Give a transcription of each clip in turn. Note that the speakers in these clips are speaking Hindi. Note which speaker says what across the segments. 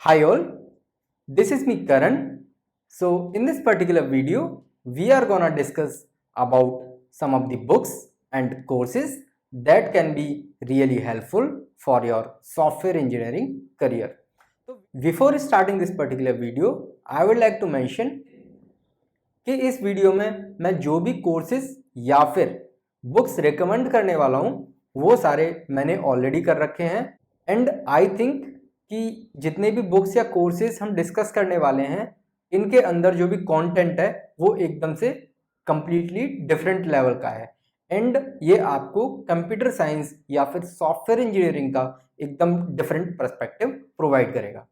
Speaker 1: Hi all, this is me Karan. So in this particular video, we are gonna discuss about some of the books and courses that can be really helpful for your software engineering career. So before starting this particular video, I would like to mention कि इस वीडियो में मैं जो भी कोर्सेज या फिर बुक्स रिकमेंड करने वाला हूँ वो सारे मैंने ऑलरेडी कर रखे हैं एंड आई थिंक कि जितने भी बुक्स या कोर्सेज हम डिस्कस करने वाले हैं इनके अंदर जो भी कंटेंट है वो एकदम से कंप्लीटली डिफरेंट लेवल का है एंड ये आपको कंप्यूटर साइंस या फिर सॉफ्टवेयर इंजीनियरिंग का एकदम डिफरेंट पर्सपेक्टिव प्रोवाइड करेगा।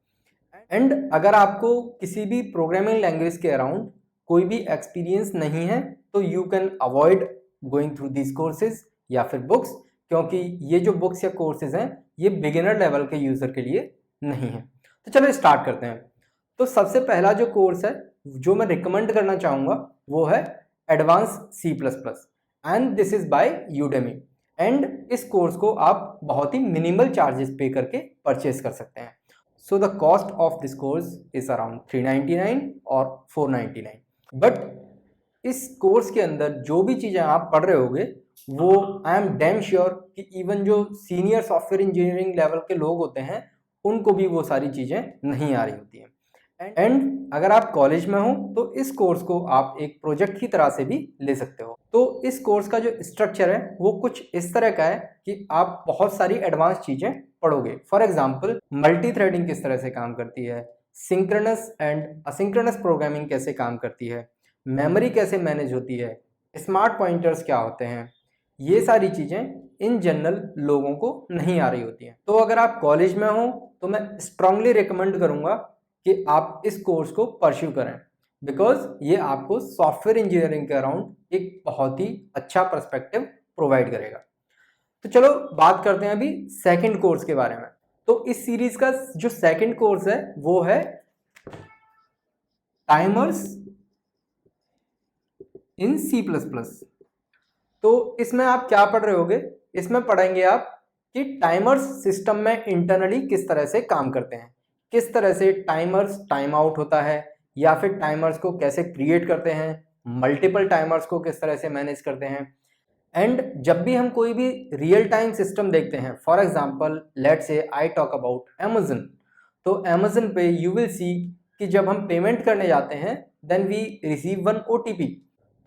Speaker 1: एंड अगर आपको किसी भी प्रोग्रामिंग लैंग्वेज के अराउंड कोई भी एक्सपीरियंस नहीं है तो you can avoid going through this courses या फिर बुक्स, क्योंकि ये जो बुक्स या कोर्सेज हैं ये बिगिनर लेवल के यूज़र के लिए नहीं है। तो चलो स्टार्ट करते हैं। तो सबसे पहला जो कोर्स है जो मैं रिकमेंड करना चाहूँगा वो है advance C++ and this is by Udemy. And इस कोर्स को आप बहुत ही मिनिमल चार्जेस पे करके परचेज कर सकते हैं। So the cost of this course is around 399 और 499। बट इस कोर्स के अंदर जो भी चीज़ें आप पढ़ रहे होगे वो आई एम डैम श्योर कि इवन जो सीनियर सॉफ्टवेयर इंजीनियरिंग लेवल के लोग होते हैं उनको भी वो सारी चीज़ें नहीं आ रही होती हैं। एंड अगर आप कॉलेज में हो तो इस कोर्स को आप एक प्रोजेक्ट की तरह से भी ले सकते हो। तो इस कोर्स का जो स्ट्रक्चर है वो कुछ इस तरह का है कि आप बहुत सारी एडवांस चीज़ें पढ़ोगे। फॉर एग्जाम्पल मल्टी थ्रेडिंग किस तरह से काम करती है, सिंक्रोनस एंड असिंक्रोनस प्रोग्रामिंग कैसे काम करती है, मेमोरी कैसे मैनेज होती है, स्मार्ट पॉइंटर्स क्या होते हैं, ये सारी चीज़ें इन जनरल लोगों को नहीं आ रही होती हैं। तो अगर आप कॉलेज में हो तो मैं स्ट्रांगली रिकमेंड करूँगा कि आप इस कोर्स को परस्यू करें, बिकॉज ये आपको सॉफ्टवेयर इंजीनियरिंग के अराउंड एक बहुत ही अच्छा पर्सपेक्टिव प्रोवाइड करेगा। तो चलो बात करते हैं अभी सेकंड कोर्स के बारे में। तो इस सीरीज का जो सेकंड कोर्स है वो है टाइमर्स इन C++। तो इसमें आप क्या पढ़ रहे होगे, इसमें पढ़ेंगे आप कि टाइमर्स सिस्टम में इंटरनली किस तरह से काम करते हैं, किस तरह से टाइमर्स टाइम आउट होता है या फिर टाइमर्स को कैसे क्रिएट करते हैं, मल्टीपल टाइमर्स को किस तरह से मैनेज करते हैं। एंड जब भी हम कोई भी रियल टाइम सिस्टम देखते हैं, for example let's say I talk about Amazon, तो अमेजन पे यू विल सी कि जब हम पेमेंट करने जाते हैं then we receive one OTP।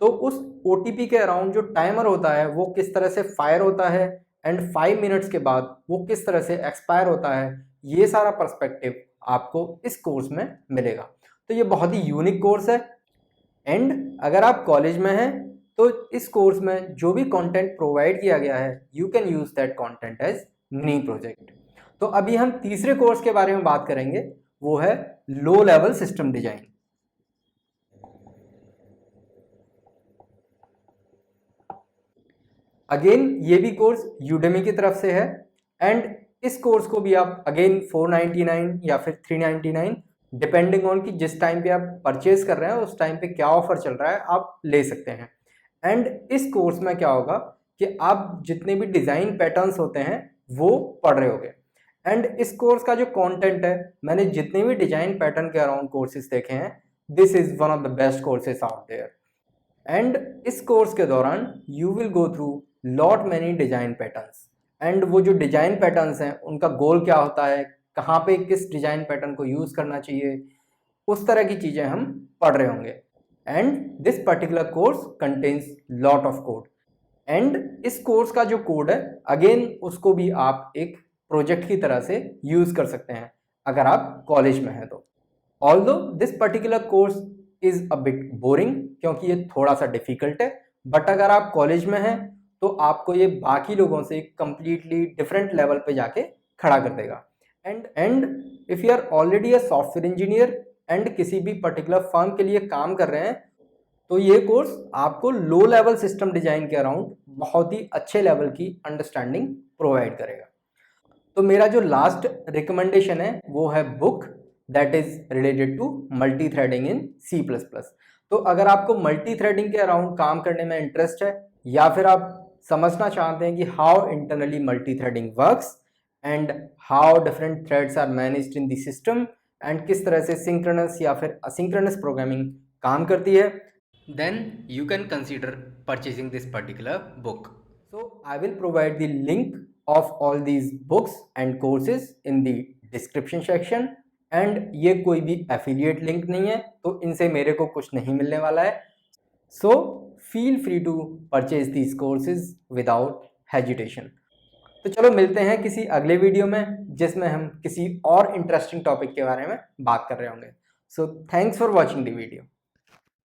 Speaker 1: तो उस OTP के अराउंड जो टाइमर होता है वो किस तरह से फायर होता है एंड 5 मिनट्स के बाद वो किस तरह से एक्सपायर होता है, ये सारा पर्सपेक्टिव आपको इस कोर्स में मिलेगा। तो ये बहुत ही यूनिक कोर्स है। एंड अगर आप कॉलेज में हैं तो इस कोर्स में जो भी कंटेंट प्रोवाइड किया गया है you can use that content as mini project. तो अभी हम तीसरे कोर्स के बारे में बात करेंगे, वो है low level system design. Again ये भी कोर्स यूडेमी की तरफ से है एंड इस कोर्स को भी आप अगेन 499 या फिर 399 डिपेंडिंग ऑन कि जिस टाइम पे आप परचेज कर रहे हैं उस टाइम पे क्या ऑफर चल रहा है आप ले सकते हैं। एंड इस कोर्स में क्या होगा कि आप जितने भी डिज़ाइन पैटर्न्स होते हैं वो पढ़ रहे होगे। एंड इस कोर्स का जो कंटेंट है, मैंने जितने भी डिजाइन पैटर्न के अराउंड कोर्सेज देखे हैं, this is one of the best courses out there. And इस कोर्स के दौरान you will go through lot many design patterns and वो जो डिजाइन पैटर्न्स हैं उनका गोल क्या होता है, कहाँ पे किस डिजाइन पैटर्न को यूज करना चाहिए, उस तरह की चीजें हम पढ़ रहे होंगे। And this particular course contains lot of code and इस कोर्स का जो कोड है अगेन उसको भी आप एक प्रोजेक्ट की तरह से यूज कर सकते हैं अगर आप कॉलेज में हैं तो। Although this particular course is a bit boring क्योंकि ये थोड़ा सा डिफिकल्ट है, बट अगर आप कॉलेज में हैं तो आपको ये बाकी लोगों से कंप्लीटली डिफरेंट लेवल पे जाके खड़ा कर देगा। And if you are already a software engineer and किसी भी पर्टिकुलर फर्म के लिए काम कर रहे हैं तो ये कोर्स आपको लो लेवल सिस्टम डिजाइन के अराउंड बहुत ही अच्छे लेवल की अंडरस्टैंडिंग प्रोवाइड करेगा। तो मेरा जो लास्ट रिकमेंडेशन है वो है book that is related to multi threading in C++। तो अगर आपको मल्टी थ्रेडिंग के अराउंड काम करने में इंटरेस्ट है या फिर आप समझना चाहते हैं कि how internally multi threading works and how different threads are managed in the system and किस तरह से सिंक्रोनस या फिर असिंक्रोनस प्रोग्रामिंग काम करती है, then you can consider purchasing this particular book. So I will provide the link of all these books and courses in the description section, and ये कोई भी affiliate link नहीं है, तो इनसे मेरे को कुछ नहीं मिलने वाला है. So feel free to purchase these courses without hesitation. तो चलो मिलते हैं किसी अगले वीडियो में जिसमें हम किसी और इंटरेस्टिंग टॉपिक के बारे में बात कर रहे होंगे. So thanks for watching the video.